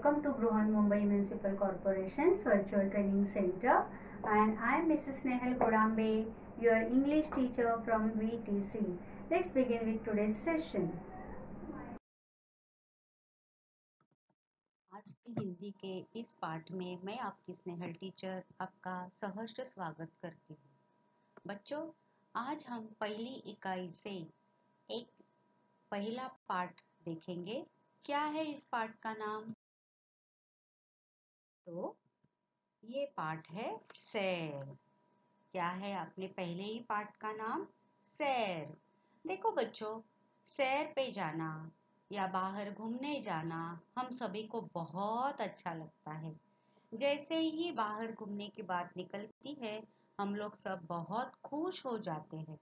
Welcome to Bruhan Mumbai Municipal Corporation's Virtual Training Center, and I am Mrs. Snehal Kodambe, your English teacher from VTC. Let's begin with today's session. आज की हिंदी के इस पाठ में मैं आपकी Snehal teacher आपका सहर्ष स्वागत करती हूँ। बच्चों, आज हम पहली इकाई से एक पहला पाठ देखेंगे। क्या है इस पाठ का नाम? तो ये पाठ है सैर। क्या है आपने पहले ही पाठ का नाम? सैर। देखो बच्चों, सैर पे जाना या बाहर घूमने जाना हम सभी को बहुत अच्छा लगता है। जैसे ही बाहर घूमने की बात निकलती है, हम लोग सब बहुत खुश हो जाते हैं।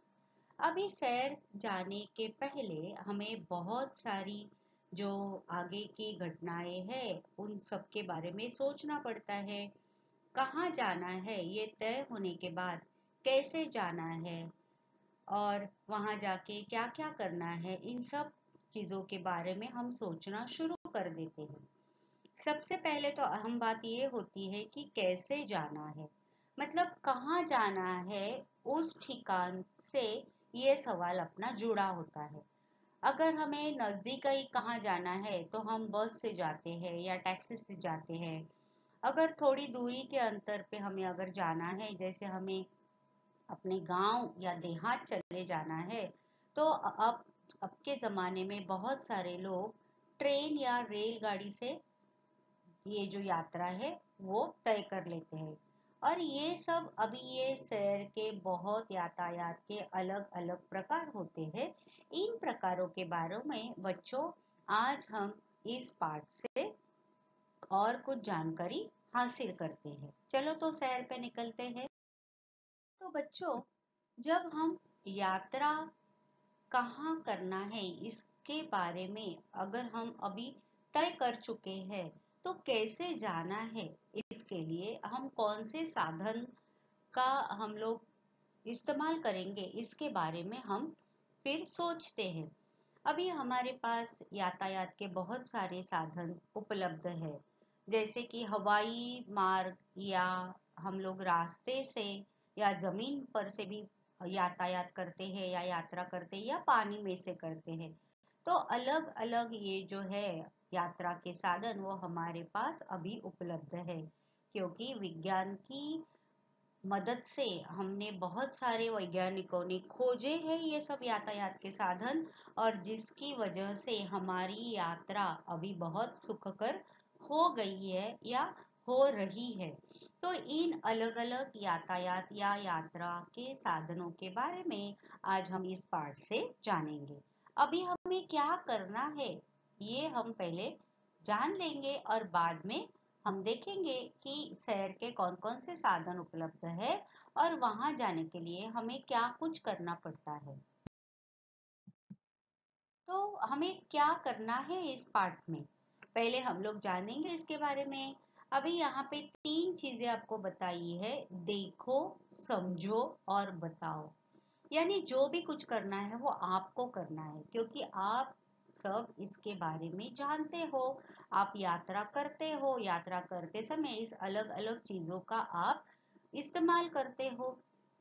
अभी सैर जाने के पहले हमें बहुत सारी जो आगे की घटनाएं हैं उन सब के बारे में सोचना पड़ता है। कहाँ जाना है ये तय होने के बाद कैसे जाना है और वहाँ जाके क्या क्या करना है, इन सब चीज़ों के बारे में हम सोचना शुरू कर देते हैं। सबसे पहले तो अहम बात ये होती है कि कैसे जाना है, मतलब कहाँ जाना है, उस ठिकान से ये सवाल अपना जुड़ा होता है। अगर हमें नज़दीक ही कहाँ जाना है तो हम बस से जाते हैं या टैक्सी से जाते हैं। अगर थोड़ी दूरी के अंतर पे हमें अगर जाना है, जैसे हमें अपने गांव या देहात चले जाना है, तो अब के ज़माने में बहुत सारे लोग ट्रेन या रेलगाड़ी से ये जो यात्रा है वो तय कर लेते हैं। और ये सब अभी ये शहर के बहुत यातायात के अलग अलग प्रकार होते हैं। इन प्रकारों के बारे में बच्चों आज हम इस पाठ से और कुछ जानकारी हासिल करते हैं। चलो तो सैर पे निकलते हैं। तो बच्चों, जब हम यात्रा कहाँ करना है इसके बारे में अगर हम अभी तय कर चुके हैं, तो कैसे जाना है, इसके लिए हम कौन से साधन का हम लोग इस्तेमाल करेंगे, इसके बारे में हम फिर सोचते हैं। अभी हमारे पास यातायात के बहुत सारे साधन उपलब्ध है, जैसे कि हवाई मार्ग या हम लोग रास्ते से या जमीन पर से भी यातायात करते हैं या यात्रा करते हैं या पानी में से करते हैं। तो अलग अलग ये जो है यात्रा के साधन वो हमारे पास अभी उपलब्ध है, क्योंकि विज्ञान की मदद से हमने बहुत सारे वैज्ञानिकों ने खोजे हैं ये सब यातायात के साधन, और जिसकी वजह से हमारी यात्रा अभी बहुत सुखकर हो गई है या हो रही है। तो इन अलग अलग यातायात या यात्रा के साधनों के बारे में आज हम इस पाठ से जानेंगे। अभी हमें क्या करना है ये हम पहले जान लेंगे और बाद में हम देखेंगे कि शहर के कौन कौन से साधन उपलब्ध है और वहां जाने के लिए हमें क्या कुछ करना पड़ता है। तो हमें क्या करना है इस पाठ में, पहले हम लोग जानेंगे इसके बारे में। अभी यहाँ पे 3 चीजें आपको बताई है, देखो, समझो और बताओ। यानी जो भी कुछ करना है वो आपको करना है, क्योंकि आप सब इसके बारे में जानते हो। आप यात्रा करते हो, यात्रा करते समय इस अलग अलग चीजों का आप इस्तेमाल करते हो।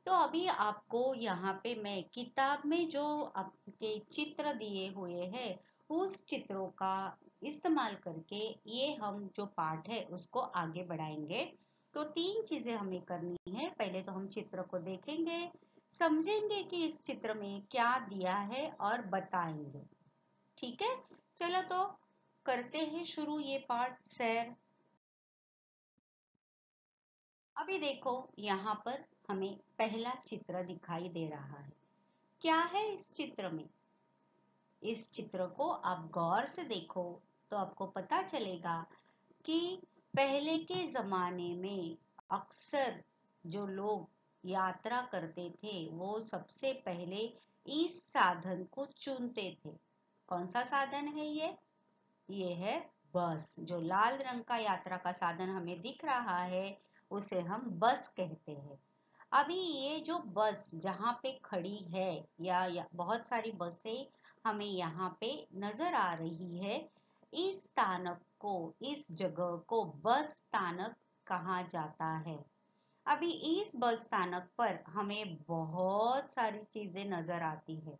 तो अभी आपको यहाँ पे मैं किताब में जो आपके चित्र दिए हुए हैं उस चित्रों का इस्तेमाल करके ये हम जो पाठ है उसको आगे बढ़ाएंगे। तो 3 चीजें हमें करनी है। पहले तो हम चित्र को देखेंगे, समझेंगे कि इस चित्र में क्या दिया है और बताएंगे। ठीक है, चलो तो करते हैं शुरू ये पाठ सैर। अभी देखो यहाँ पर हमें पहला चित्र दिखाई दे रहा है। क्या है इस चित्र में? इस चित्र को आप गौर से देखो तो आपको पता चलेगा कि पहले के जमाने में अक्सर जो लोग यात्रा करते थे वो सबसे पहले इस साधन को चुनते थे। कौन सा साधन है ये है बस। जो लाल रंग का यात्रा का साधन हमें दिख रहा है उसे हम बस कहते हैं। अभी ये जो बस जहाँ पे खड़ी है या बहुत सारी बसें हमें यहाँ पे नजर आ रही है, इस स्थानक को, इस जगह को बस स्थानक कहा जाता है। अभी इस बस स्थानक पर हमें बहुत सारी चीजें नजर आती है।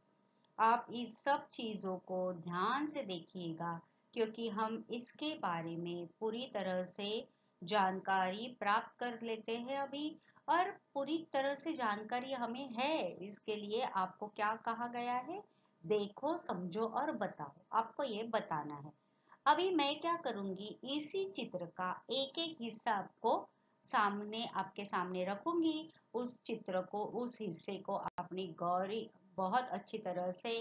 आप इस सब चीजों को ध्यान से देखिएगा, क्योंकि हम इसके बारे में पूरी तरह से जानकारी प्राप्त कर लेते हैं अभी, और पूरी तरह से जानकारी हमें है। इसके लिए आपको क्या कहा गया है? देखो, समझो और बताओ। आपको ये बताना है। अभी मैं क्या करूंगी, इसी चित्र का एक एक हिस्सा आपके सामने रखूंगी। उस चित्र को, उस हिस्से को अपनी बहुत अच्छी तरह से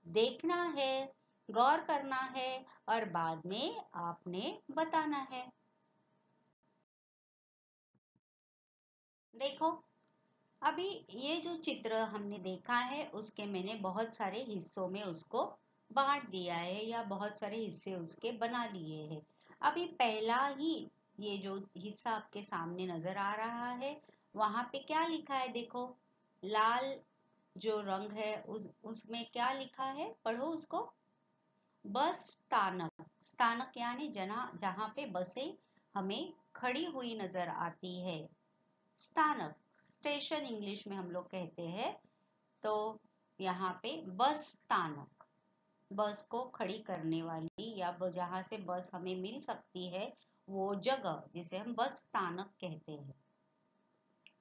देखना है, गौर करना है, और बाद में आपने बताना है। देखो, अभी ये जो चित्र हमने देखा है, उसके मैंने बहुत सारे हिस्सों में उसको बांट दिया है, या बहुत सारे हिस्से उसके बना लिए हैं। अभी पहला ही ये जो हिस्सा आपके सामने नजर आ रहा है, वहां पे क्या लिखा है? देखो, लाल जो रंग है उसमें क्या लिखा है? पढ़ो उसको। बस स्थानक। स्थानक यानी जहां पे बसें हमें खड़ी हुई नजर आती है। स्थानक, स्टेशन इंग्लिश में हम लोग कहते हैं। तो यहाँ पे बस स्थानक, बस को खड़ी करने वाली, या जहां से बस हमें मिल सकती है, वो जगह जिसे हम बस स्थानक कहते हैं।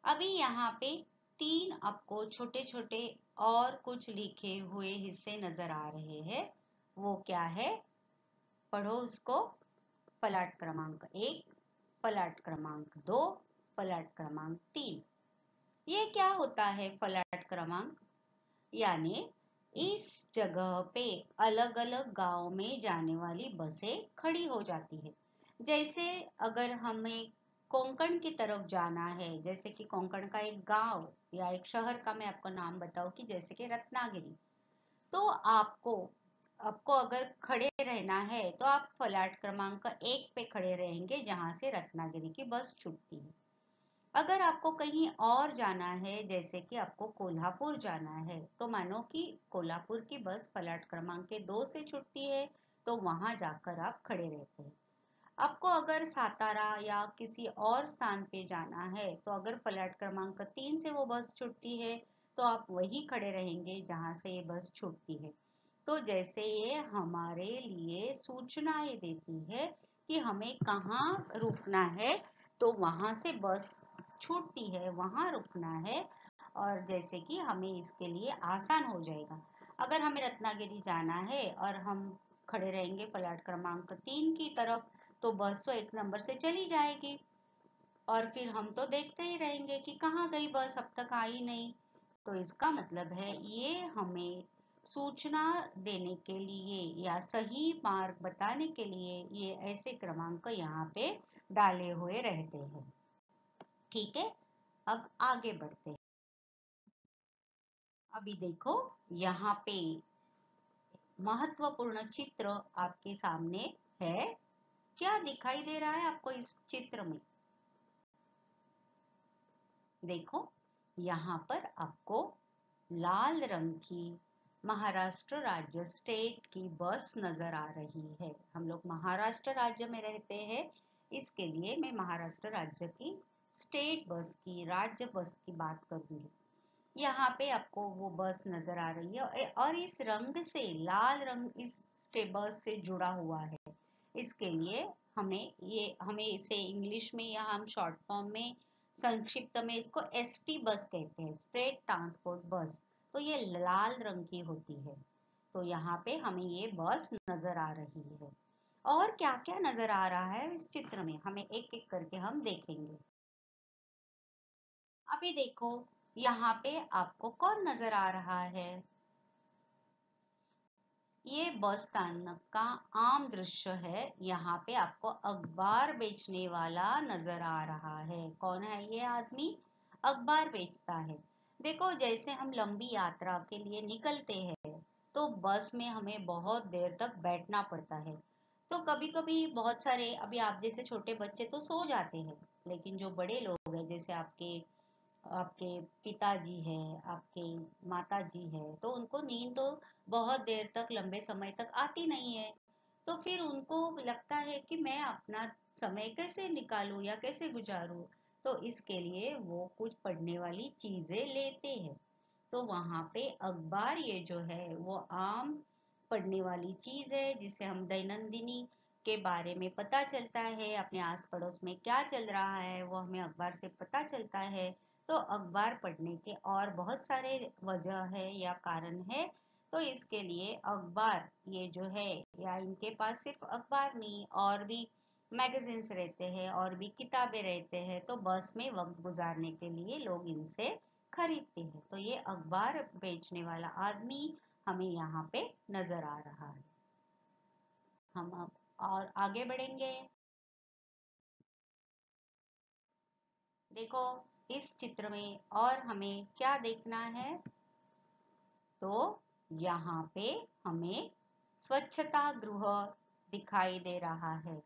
अभी यहाँ पे तीन आपको छोटे छोटे और कुछ लिखे हुए हिस्से नजर आ रहे हैं। वो क्या है? पढ़ो उसको। पलाट क्रमांक 1, पलाट क्रमांक 2, पलाट क्रमांक 3। ये क्या होता है पलाट क्रमांक? यानी इस जगह पे अलग अलग गांव में जाने वाली बसें खड़ी हो जाती है। जैसे अगर हमें कोंकण की तरफ जाना है, जैसे कि कोंकण का एक गांव या एक शहर का मैं आपको नाम बताऊं, कि जैसे कि रत्नागिरी, तो आपको आपको अगर खड़े रहना है तो आप फलाट क्रमांक 1 पे खड़े रहेंगे, जहां से रत्नागिरी की बस छूटती है। अगर आपको कहीं और जाना है, जैसे कि आपको कोल्हापुर जाना है, तो मानो कि कोल्हापुर की बस फलाट क्रमांक के 2 से छूटती है, तो वहां जाकर आप खड़े रहते हैं। आपको अगर सातारा या किसी और स्थान पे जाना है, तो अगर फलाट क्रमांक 3 से वो बस छूटती है, तो आप वहीं खड़े रहेंगे जहां से ये बस छूटती है। तो जैसे ये हमारे लिए सूचनाएं देती है कि हमें कहाँ रुकना है, तो वहां से बस छूटती है, वहां रुकना है। और जैसे कि हमें इसके लिए आसान हो जाएगा। अगर हमें रत्नागिरी जाना है और हम खड़े रहेंगे प्लाट क्रमांक 3 की तरफ, तो बस तो 1 नंबर से चली जाएगी, और फिर हम तो देखते ही रहेंगे कि कहाँ गई बस, अब तक आई नहीं। तो इसका मतलब है ये हमें सूचना देने के लिए या सही मार्ग बताने के लिए ये ऐसे क्रमांक यहाँ पे डाले हुए रहते हैं। ठीक है, अब आगे बढ़ते हैं। अभी देखो, यहाँ पे महत्वपूर्ण चित्र आपके सामने है। क्या दिखाई दे रहा है आपको इस चित्र में? देखो, यहाँ पर आपको लाल रंग की महाराष्ट्र राज्य स्टेट की बस नजर आ रही है। हम लोग महाराष्ट्र राज्य में रहते हैं, इसके लिए मैं महाराष्ट्र राज्य की स्टेट बस की, राज्य बस की बात करूंगी। यहाँ पे आपको वो बस नजर आ रही है, और इस रंग से, लाल रंग इस बस से जुड़ा हुआ है। इसके लिए हमें इसे इंग्लिश में, या हम शॉर्ट फॉर्म में, संक्षिप्त में इसको एसटी बस कहते हैं, स्टेट ट्रांसपोर्ट बस। तो ये लाल रंग की होती है। तो यहाँ पे हमें ये बस नजर आ रही है। और क्या क्या नजर आ रहा है इस चित्र में, हमें एक एक करके हम देखेंगे। अभी देखो, यहाँ पे आपको कौन नजर आ रहा है? ये बस स्थानक का आम दृश्य है। यहाँ पे आपको अखबार बेचने वाला नजर आ रहा है। कौन है ये आदमी? अखबार बेचता है। देखो, जैसे हम लंबी यात्रा के लिए निकलते हैं, तो बस में हमें बहुत देर तक बैठना पड़ता है। तो कभी कभी बहुत सारे, अभी आप जैसे छोटे बच्चे तो सो जाते हैं, लेकिन जो बड़े लोग हैं, जैसे आपके आपके पिताजी है, आपके माताजी है, तो उनको नींद तो बहुत देर तक, लंबे समय तक आती नहीं है। तो फिर उनको लगता है कि मैं अपना समय कैसे निकालूं या कैसे गुजारूं। तो इसके लिए वो कुछ पढ़ने वाली चीजें लेते हैं। तो वहां पे अखबार ये जो है वो आम पढ़ने वाली चीज है, जिससे हम दैनंदिनी के बारे में पता चलता है, अपने आस पड़ोस में क्या चल रहा है वो हमें अखबार से पता चलता है। तो अखबार पढ़ने के और बहुत सारे वजह है या कारण है। तो इसके लिए अखबार ये जो है, या इनके पास सिर्फ अखबार नहीं और भी मैगजीन्स रहते हैं और भी किताबें रहते हैं, तो बस में वक्त गुजारने के लिए लोग इनसे खरीदते हैं। तो ये अखबार बेचने वाला आदमी हमें यहाँ पे नजर आ रहा है। हम अब और आगे बढ़ेंगे। देखो इस चित्र में और हमें क्या देखना है, तो यहाँ पे हमें स्वच्छता गृह दिखाई दे रहा है।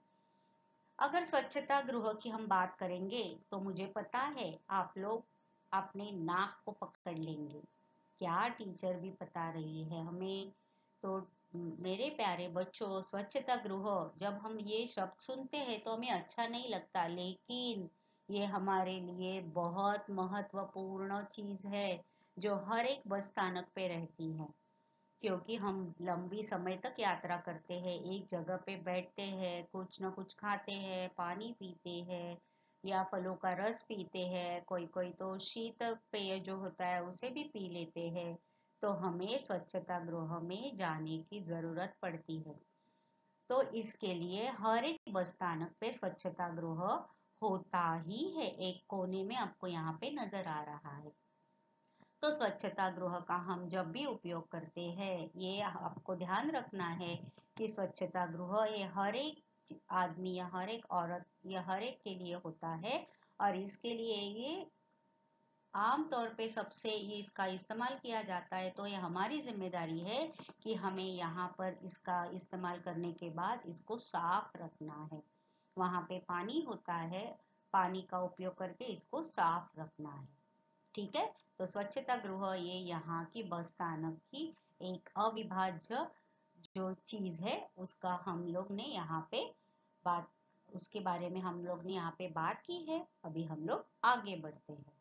अगर स्वच्छता गृह की हम बात करेंगे तो मुझे पता है आप लोग अपने नाक को पकड़ लेंगे, क्या टीचर भी बता रही है हमें। तो मेरे प्यारे बच्चों, स्वच्छता गृह जब हम ये शब्द सुनते हैं तो हमें अच्छा नहीं लगता, लेकिन ये हमारे लिए बहुत महत्वपूर्ण चीज है जो हर एक बस स्थानक पे रहती है। क्योंकि हम लंबी समय तक यात्रा करते हैं, एक जगह पे बैठते हैं, कुछ ना कुछ खाते हैं, पानी पीते हैं या फलों का रस पीते हैं, कोई कोई तो शीत पेय जो होता है उसे भी पी लेते हैं। तो हमें स्वच्छता गृह में जाने की जरूरत पड़ती है। तो इसके लिए हर एक बस स्थानक पे स्वच्छता गृह होता ही है। एक कोने में आपको यहाँ पे नजर आ रहा है। तो स्वच्छता गृह का हम जब भी उपयोग करते हैं, ये आपको ध्यान रखना है कि स्वच्छता गृह ये हर एक आदमी या हर एक औरत या हर एक के लिए होता है। और इसके लिए ये आम तौर पे सबसे ये इसका इस्तेमाल किया जाता है। तो ये हमारी जिम्मेदारी है कि हमें यहाँ पर इसका इस्तेमाल करने के बाद इसको साफ रखना है। वहां पे पानी होता है, पानी का उपयोग करके इसको साफ रखना है। ठीक है। तो स्वच्छता गृह ये यहाँ की बस स्थानक की एक अविभाज्य जो चीज है उसका हम लोग ने यहाँ पे बात उसके बारे में हम लोग ने यहाँ पे बात की है। अभी हम लोग आगे बढ़ते हैं।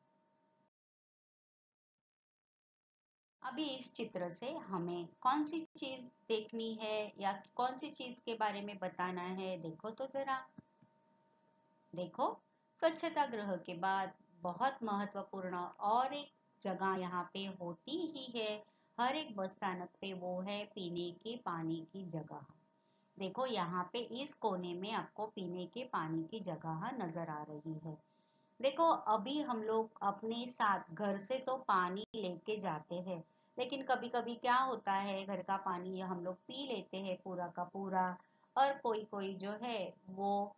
अभी इस चित्र से हमें कौन सी चीज देखनी है या कौन सी चीज के बारे में बताना है, देखो तो जरा। देखो स्वच्छता गृह के बाद बहुत महत्वपूर्ण और एक जगह यहाँ पे होती ही है हर एक बस स्थानक पे, वो है पीने के पानी की जगह। देखो यहाँ पे इस कोने में आपको पीने के पानी की जगह नजर आ रही है। देखो अभी हम लोग अपने साथ घर से तो पानी लेके जाते हैं, लेकिन कभी कभी क्या होता है घर का पानी हम लोग पी लेते हैं पूरा का पूरा। और कोई कोई जो है वो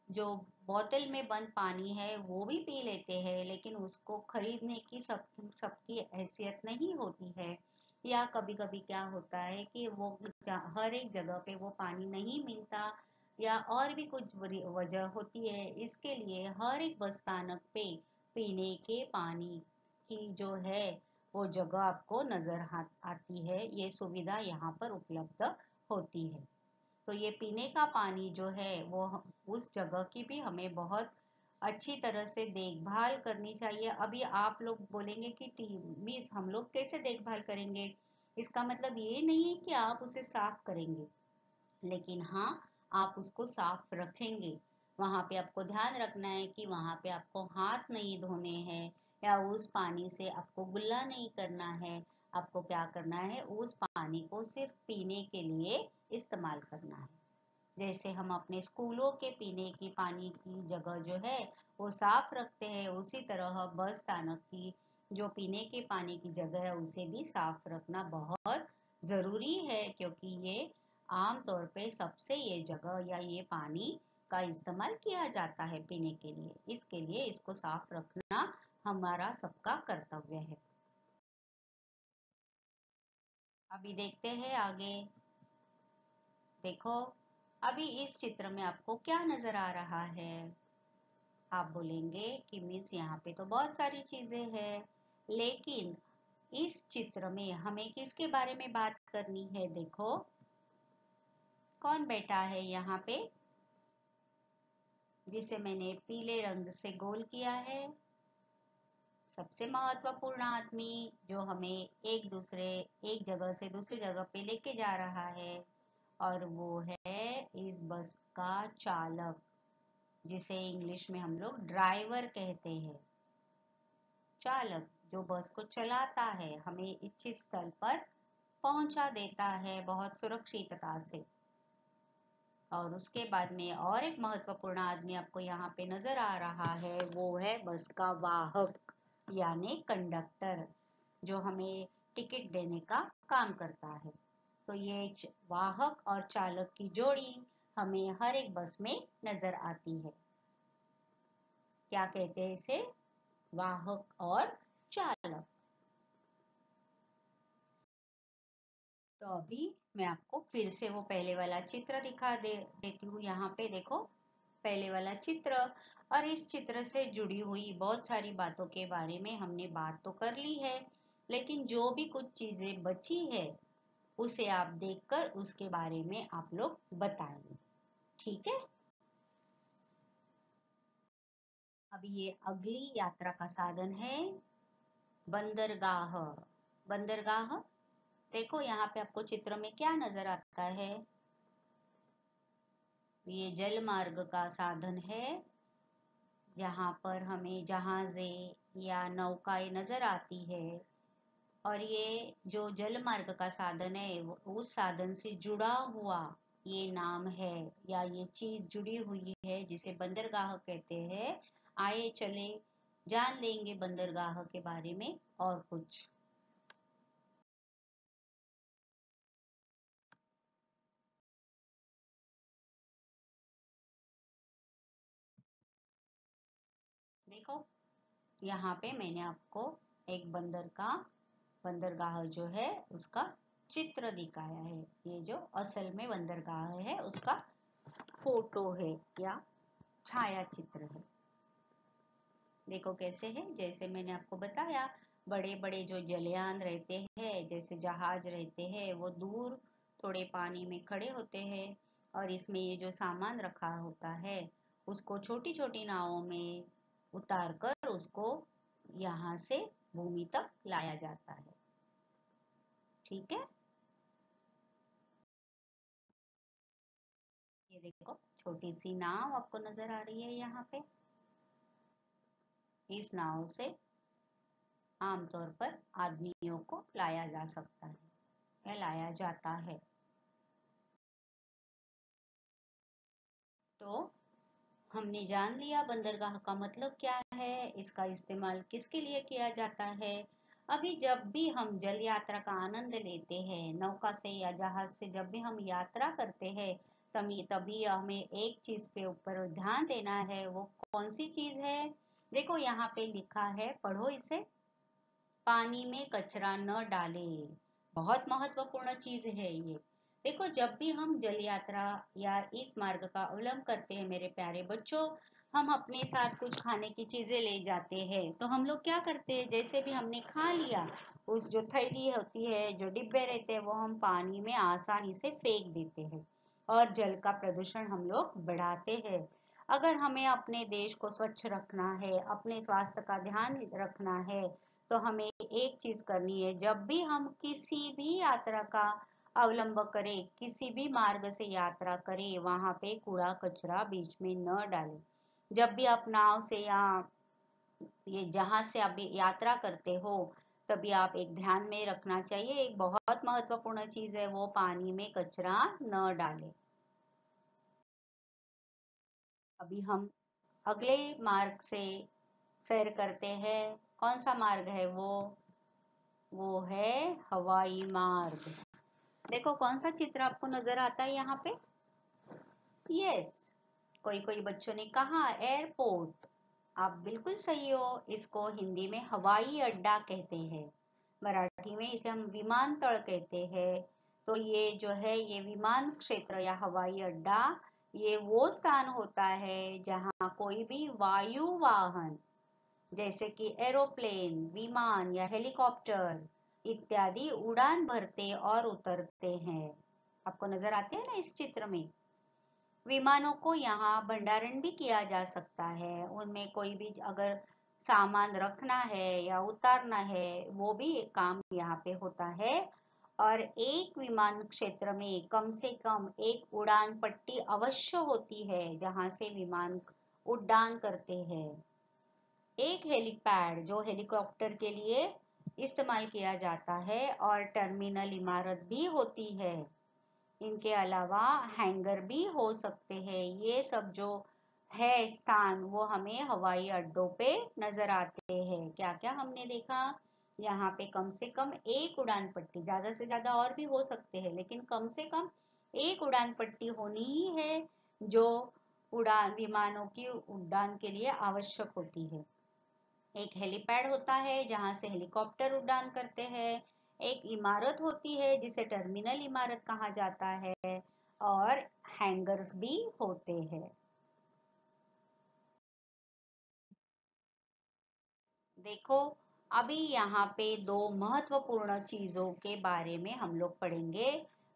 जो बोतल में बंद पानी है वो भी पी लेते हैं, लेकिन उसको खरीदने की सबकी हैसियत नहीं होती है। या कभी कभी क्या होता है कि वो हर एक जगह पे वो पानी नहीं मिलता, या और भी कुछ वजह होती है। इसके लिए हर एक बस स्थानक पे पीने के पानी की जो है वो जगह आपको नजर आती है, ये सुविधा यहाँ पर उपलब्ध होती है। तो ये पीने का पानी जो है वो उस जगह की भी हमें बहुत अच्छी तरह से देखभाल करनी चाहिए। अभी आप लोग बोलेंगे कि मिस हम लोग कैसे देखभाल करेंगे, इसका मतलब ये नहीं है कि आप उसे साफ करेंगे, लेकिन हाँ आप उसको साफ रखेंगे। वहां पे आपको ध्यान रखना है कि वहां पे आपको हाथ नहीं धोने हैं, या उस पानी से आपको गुल्ला नहीं करना है। आपको क्या करना है, उस पानी को सिर्फ पीने के लिए इस्तेमाल करना है। जैसे हम अपने स्कूलों के पीने की पानी की जगह जो है वो साफ रखते हैं, उसी तरह बस स्थानक की जो पीने के पानी की जगह है उसे भी साफ रखना बहुत जरूरी है। क्योंकि ये आम तौर पे सबसे ये जगह या ये पानी का इस्तेमाल किया जाता है पीने के लिए, इसके लिए इसको साफ रखना हमारा सबका कर्तव्य है। अभी देखते हैं आगे। देखो अभी इस चित्र में आपको क्या नजर आ रहा है। आप बोलेंगे कि मिस यहाँ पे तो बहुत सारी चीजें हैं, लेकिन इस चित्र में हमें किसके बारे में बात करनी है। देखो कौन बैठा है यहाँ पे, जिसे मैंने पीले रंग से गोल किया है? सबसे महत्वपूर्ण आदमी जो हमें एक जगह से दूसरी जगह पे लेके जा रहा है, और वो है इस बस का चालक, जिसे इंग्लिश में हम लोग ड्राइवर कहते हैं। चालक जो बस को चलाता है, हमें इच्छित स्थल पर पहुंचा देता है बहुत सुरक्षितता से। और उसके बाद में और एक महत्वपूर्ण आदमी आपको यहाँ पे नजर आ रहा है, वो है बस का वाहक यानी कंडक्टर, जो हमें टिकट देने का काम करता है। तो ये वाहक और चालक की जोड़ी हमें हर एक बस में नजर आती है। क्या कहते हैं इसे? वाहक और चालक। तो अभी मैं आपको फिर से वो पहले वाला चित्र दिखा देती हूँ। यहाँ पे देखो पहले वाला चित्र, और इस चित्र से जुड़ी हुई बहुत सारी बातों के बारे में हमने बात तो कर ली है, लेकिन जो भी कुछ चीजें बची है उसे आप देखकर उसके बारे में आप लोग बताएंगे, ठीक है? अब ये अगली यात्रा का साधन है बंदरगाह। बंदरगाह देखो यहाँ पे आपको चित्र में क्या नजर आता है? ये जल मार्ग का साधन है, यहाँ पर हमें जहाजें या नौकाएं नजर आती है। और ये जो जल मार्ग का साधन है उस साधन से जुड़ा हुआ ये नाम है, या ये चीज जुड़ी हुई है, जिसे बंदरगाह कहते हैं। आइए चले जान लेंगे बंदरगाह के बारे में और कुछ। देखो यहाँ पे मैंने आपको एक बंदरगाह जो है उसका चित्र दिखाया है। ये जो असल में बंदरगाह है उसका फोटो है या छाया चित्र है। देखो कैसे है, जैसे मैंने आपको बताया, बड़े बड़े जो जलयान रहते हैं, जैसे जहाज रहते हैं, वो दूर थोड़े पानी में खड़े होते हैं, और इसमें ये जो सामान रखा होता है उसको छोटी छोटी नावों में उतार कर उसको यहाँ से भूमि तक लाया जाता है, ठीक है? ये देखो छोटी सी नाव आपको नजर आ रही है यहाँ पे। इस नाव से आमतौर पर आदमियों को लाया जा सकता है या लाया जाता है। तो हमने जान लिया बंदरगाह का मतलब क्या है, इसका इस्तेमाल किसके लिए किया जाता है। अभी जब भी हम जल यात्रा का आनंद लेते हैं, नौका से या जहाज से जब भी हम यात्रा करते हैं, तभी हमें एक चीज पे ऊपर ध्यान देना है। वो कौन सी चीज है? देखो यहाँ पे लिखा है, पढ़ो इसे। पानी में कचरा न डाले। बहुत महत्वपूर्ण चीज है ये। देखो जब भी हम जल यात्रा या इस मार्ग का अवलंब करते हैं मेरे प्यारे बच्चों, हम अपने साथ कुछ खाने की चीजें ले जाते हैं। तो हम लोग क्या करते हैं, जैसे भी हमने खा लिया, उस जो थैली होती है, जो डिब्बे रहते हैं, वो हम पानी में आसानी से फेंक देते हैं और जल का प्रदूषण हम लोग बढ़ाते हैं। अगर हमें अपने देश को स्वच्छ रखना है, अपने स्वास्थ्य का ध्यान रखना है, तो हमें एक चीज करनी है। जब भी हम किसी भी यात्रा का अवलंब करें, किसी भी मार्ग से यात्रा करें, वहां पे कूड़ा कचरा बीच में न डालें। जब भी आप नाव से या ये जहाज से आप यात्रा करते हो, तभी आप एक ध्यान में रखना चाहिए, एक बहुत महत्वपूर्ण चीज है, वो पानी में कचरा न डालें। अभी हम अगले मार्ग से सैर करते हैं। कौन सा मार्ग है वो है हवाई मार्ग। देखो कौन सा चित्र आपको नजर आता है यहाँ पे? यस, कोई कोई बच्चों ने कहा एयरपोर्ट। आप बिल्कुल सही हो, इसको हिंदी में हवाई अड्डा कहते हैं, मराठी में इसे हम विमानतल कहते हैं। तो ये जो है ये विमान क्षेत्र या हवाई अड्डा, ये वो स्थान होता है जहाँ कोई भी वायु वाहन, जैसे कि एरोप्लेन, विमान या हेलीकॉप्टर इत्यादि उड़ान भरते और उतरते हैं। आपको नजर आते हैं ना इस चित्र में। विमानों को यहाँ भंडारण भी किया जा सकता है, उनमें कोई भी अगर सामान रखना है या उतारना है वो भी एक काम यहाँ पे होता है। और एक विमान क्षेत्र में कम से कम एक उड़ान पट्टी अवश्य होती है जहाँ से विमान उड़ान करते हैं। एक हेलीपैड जो हेलीकॉप्टर के लिए इस्तेमाल किया जाता है और टर्मिनल इमारत भी होती है। इनके अलावा हैंगर भी हो सकते हैं। ये सब जो है स्थान वो हमें हवाई अड्डों पे नजर आते हैं। क्या क्या हमने देखा, यहाँ पे कम से कम एक उड़ान पट्टी, ज्यादा से ज्यादा और भी हो सकते हैं लेकिन कम से कम एक उड़ान पट्टी होनी ही है जो उड़ान विमानों की उड़ान के लिए आवश्यक होती है। एक हेलीपैड होता है जहां से हेलीकॉप्टर उड़ान करते हैं। एक इमारत होती है जिसे टर्मिनल इमारत कहा जाता है और हैंगर्स भी होते हैं। देखो, अभी यहाँ पे दो महत्वपूर्ण चीजों के बारे में हम लोग पढ़ेंगे।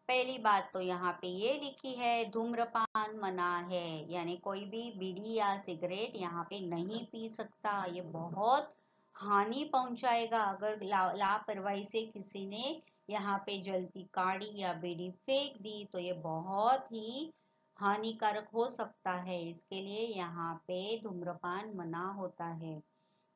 पहली बात तो यहाँ पे ये लिखी है धूम्रपान मना है, यानी कोई भी बीड़ी या सिगरेट यहाँ पे नहीं पी सकता। ये बहुत हानि पहुंचाएगा। अगर लापरवाही से किसी ने यहाँ पे जलती काड़ी या बीड़ी फेंक दी तो ये बहुत ही हानिकारक हो सकता है। इसके लिए यहाँ पे धूम्रपान मना होता है।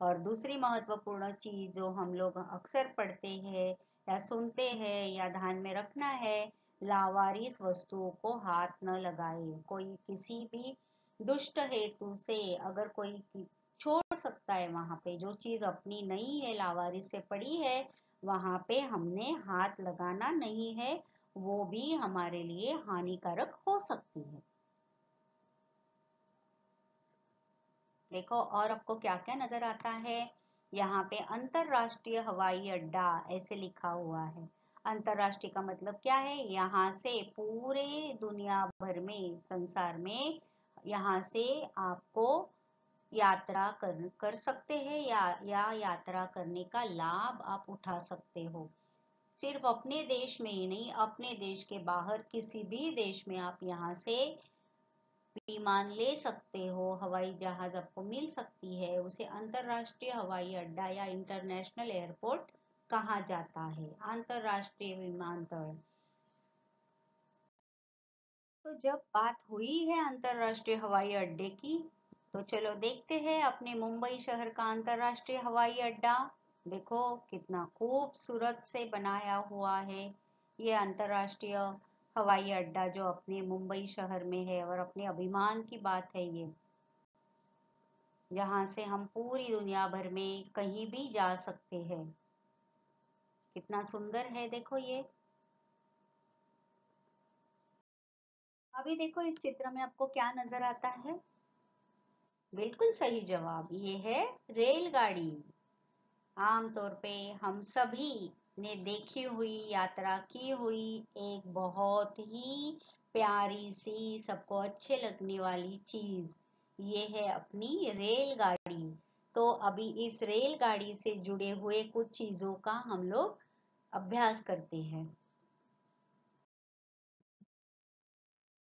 और दूसरी महत्वपूर्ण चीज जो हम लोग अक्सर पढ़ते हैं या सुनते हैं या ध्यान में रखना है, लावारिस वस्तुओं को हाथ न लगाए। कोई किसी भी दुष्ट हेतु से अगर कोई छोड़ सकता है, वहां पे जो चीज अपनी नहीं है लावारिस से पड़ी है वहां पे हमने हाथ लगाना नहीं है, वो भी हमारे लिए हानिकारक हो सकती है। देखो और आपको क्या क्या नजर आता है, यहाँ पे अंतरराष्ट्रीय हवाई अड्डा ऐसे लिखा हुआ है। अंतरराष्ट्रीय का मतलब क्या है, यहाँ से पूरे दुनिया भर में संसार में यहाँ से आपको यात्रा कर सकते हैं या यात्रा करने का लाभ आप उठा सकते हो। सिर्फ अपने देश में ही नहीं, अपने देश के बाहर किसी भी देश में आप यहाँ से विमान ले सकते हो, हवाई जहाज आपको मिल सकती है। उसे अंतरराष्ट्रीय हवाई अड्डा या इंटरनेशनल एयरपोर्ट कहा जाता है, अंतरराष्ट्रीय विमानतल। तो जब बात हुई है अंतरराष्ट्रीय हवाई अड्डे की, तो चलो देखते हैं अपने मुंबई शहर का अंतरराष्ट्रीय हवाई अड्डा। देखो कितना खूबसूरत से बनाया हुआ है ये अंतरराष्ट्रीय हवाई अड्डा जो अपने मुंबई शहर में है, और अपने अभिमान की बात है ये, जहाँ से हम पूरी दुनिया भर में कहीं भी जा सकते हैं। कितना सुंदर है देखो ये। अभी देखो इस चित्र में आपको क्या नजर आता है, बिल्कुल सही जवाब, ये है रेलगाड़ी। आमतौर पे हम सभी ने देखी हुई, यात्रा की हुई एक बहुत ही प्यारी सी, सबको अच्छे लगने वाली चीज, ये है अपनी रेलगाड़ी। तो अभी इस रेलगाड़ी से जुड़े हुए कुछ चीजों का हम लोग अभ्यास करते हैं।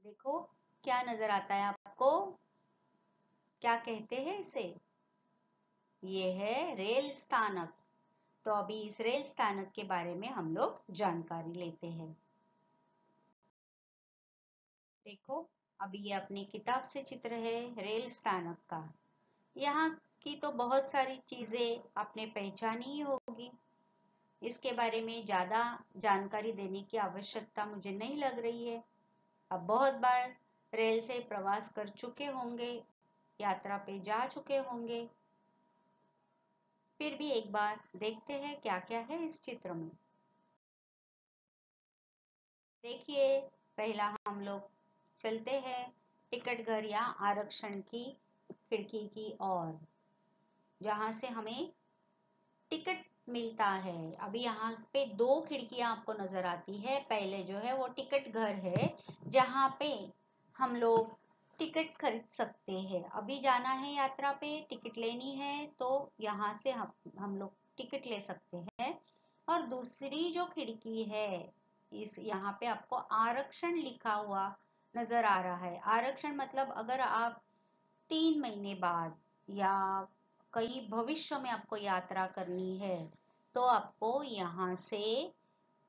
देखो क्या नजर आता है आपको, क्या कहते हैं इसे, ये है रेल स्थानक। तो अभी इस रेल स्थानक के बारे में हम लोग जानकारी लेते हैं। देखो अभी ये अपनी किताब से चित्र है रेल स्थानक का। यहाँ की तो बहुत सारी चीजें आपने पहचानी ही होगी, इसके बारे में ज्यादा जानकारी देने की आवश्यकता मुझे नहीं लग रही है। अब बहुत बार रेल से प्रवास कर चुके होंगे, यात्रा पे जा चुके होंगे, फिर भी एक बार देखते हैं क्या क्या है इस चित्र में। देखिए पहला हम लोग चलते हैं टिकट घर या आरक्षण की खिड़की की ओर, जहां से हमें टिकट मिलता है। अभी यहाँ पे दो खिड़कियां आपको नजर आती है। पहले जो है वो टिकट घर है जहाँ पे हम लोग टिकट खरीद सकते हैं। अभी जाना है यात्रा पे, टिकट लेनी है तो यहाँ से हम लोग टिकट ले सकते हैं। और दूसरी जो खिड़की है इस यहाँ पे आपको आरक्षण लिखा हुआ नजर आ रहा है। आरक्षण मतलब अगर आप 3 महीने बाद या कई भविष्य में आपको यात्रा करनी है तो आपको यहाँ से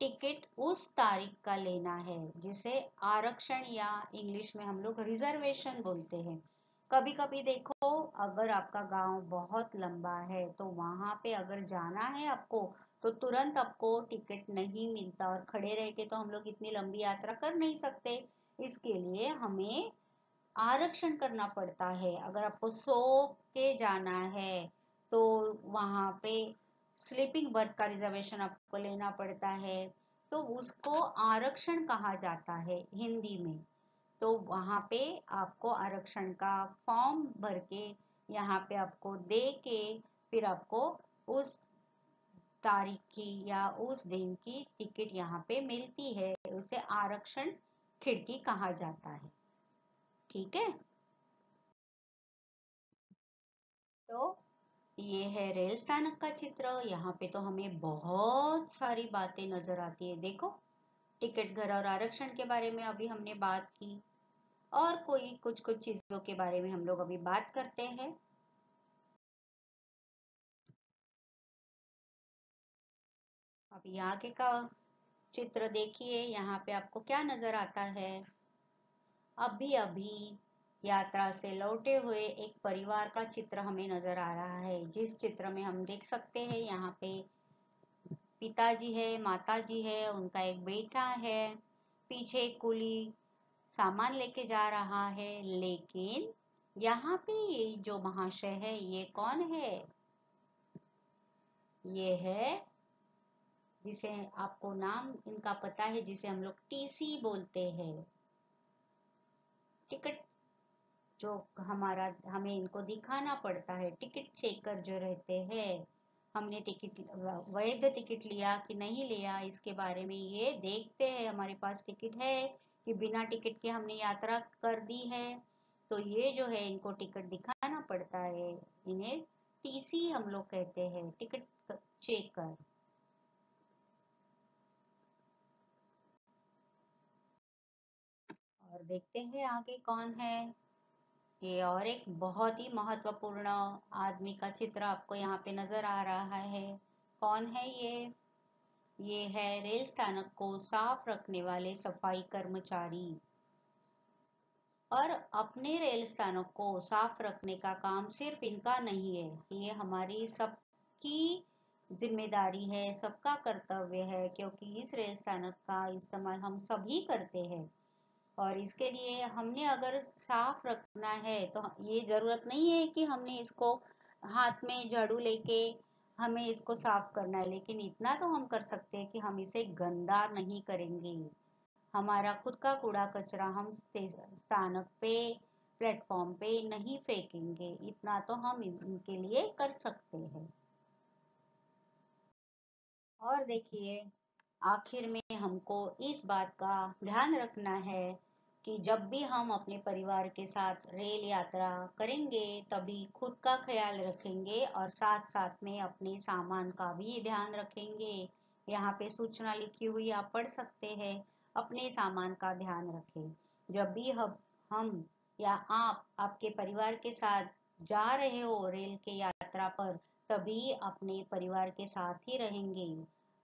टिकट उस तारीख का लेना है, जिसे आरक्षण या इंग्लिश में हम लोग रिजर्वेशन बोलते हैं। कभी कभी देखो, अगर आपका गांव बहुत लंबा है तो वहां पे अगर जाना है आपको तो तुरंत आपको टिकट नहीं मिलता, और खड़े रह के तो हम लोग इतनी लंबी यात्रा कर नहीं सकते। इसके लिए हमें आरक्षण करना पड़ता है। अगर आपको सो के जाना है तो वहां पे स्लीपिंग बर्थ का रिजर्वेशन आपको लेना पड़ता है, तो उसको आरक्षण कहा जाता है हिंदी में। तो वहां पे आपको आरक्षण का फॉर्म भर के यहाँ पे आपको दे के फिर आपको उस तारीख की या उस दिन की टिकट यहाँ पे मिलती है। उसे आरक्षण खिड़की कहा जाता है। ठीक है, तो ये है रेल स्थानक का चित्र। यहाँ पे तो हमें बहुत सारी बातें नजर आती है। देखो, टिकट घर और आरक्षण के बारे में अभी हमने बात की, और कोई कुछ कुछ चीजों के बारे में हम लोग अभी बात करते हैं। अभी आगे का चित्र देखिए, यहाँ पे आपको क्या नजर आता है। अभी अभी यात्रा से लौटे हुए एक परिवार का चित्र हमें नजर आ रहा है, जिस चित्र में हम देख सकते हैं यहाँ पे पिताजी है, माताजी है, उनका एक बेटा है, पीछे एक कुली सामान लेके जा रहा है। लेकिन यहाँ पे ये जो महाशय है, ये कौन है? ये है, जिसे आपको नाम इनका पता है, जिसे हम लोग टीसी बोलते हैं। टिकट जो हमारा हमें इनको दिखाना पड़ता है, टिकट चेकर जो रहते हैं। हमने टिकट वैध टिकट लिया कि नहीं लिया, इसके बारे में ये देखते हैं हमारे पास टिकट है कि बिना टिकट के हमने यात्रा कर दी है। तो ये जो है, इनको टिकट दिखाना पड़ता है। इन्हें टीसी हम लोग कहते हैं, टिकट चेकर। और देखते हैं आगे कौन है। ये और एक बहुत ही महत्वपूर्ण आदमी का चित्र आपको यहाँ पे नजर आ रहा है। कौन है ये? ये है रेल स्थानक को साफ रखने वाले सफाई कर्मचारी। और अपने रेल स्थानक को साफ रखने का काम सिर्फ इनका नहीं है, ये हमारी सबकी जिम्मेदारी है, सबका कर्तव्य है, क्योंकि इस रेल स्थानक का इस्तेमाल हम सभी करते हैं। और इसके लिए हमने अगर साफ रखना है तो ये जरूरत नहीं है कि हमने इसको हाथ में झाड़ू लेके हमें इसको साफ करना है, लेकिन इतना तो हम कर सकते हैं कि हम इसे गंदा नहीं करेंगे। हमारा खुद का कूड़ा कचरा हम स्थानक पे, प्लेटफॉर्म पे नहीं फेंकेंगे। इतना तो हम इनके लिए कर सकते हैं। और देखिए, आखिर में हमको इस बात का ध्यान रखना है कि जब भी हम अपने परिवार के साथ रेल यात्रा करेंगे तभी खुद का ख्याल रखेंगे और साथ साथ में अपने सामान का भी ध्यान रखेंगे। यहाँ पे सूचना लिखी हुई आप पढ़ सकते हैं, अपने सामान का ध्यान रखें। जब भी हम या आप आपके परिवार के साथ जा रहे हो रेल के यात्रा पर, तभी अपने परिवार के साथ ही रहेंगे।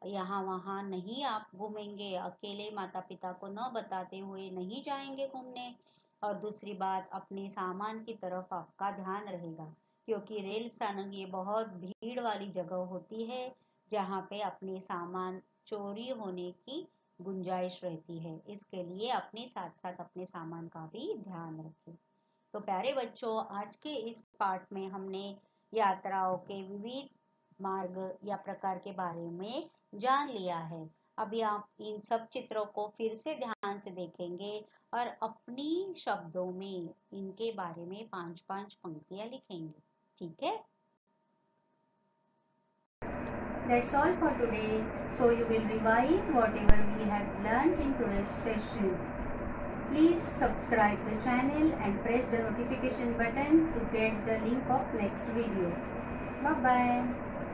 यहाँ वहाँ नहीं आप घूमेंगे, अकेले माता पिता को न बताते हुए नहीं जाएंगे घूमने। और दूसरी बात, अपने सामान की तरफ आपका ध्यान रहेगा, क्योंकि रेल स्थानक ये बहुत भीड़ वाली जगह होती है जहाँ पे अपने सामान चोरी होने की गुंजाइश रहती है। इसके लिए अपने साथ साथ अपने सामान का भी ध्यान रखें। तो प्यारे बच्चों, आज के इस पार्ट में हमने यात्राओं के विविध मार्ग या प्रकार के बारे में जान लिया है। अभी आप इन सब चित्रों को फिर से ध्यान से देखेंगे और अपनी शब्दों में इनके बारे में 5-5 पंक्तियां लिखेंगे। ठीक है? That's all for today. So you will revise whatever we have learned in today's session. Please subscribe the channel and press the notification button to get the link of next video. Bye bye.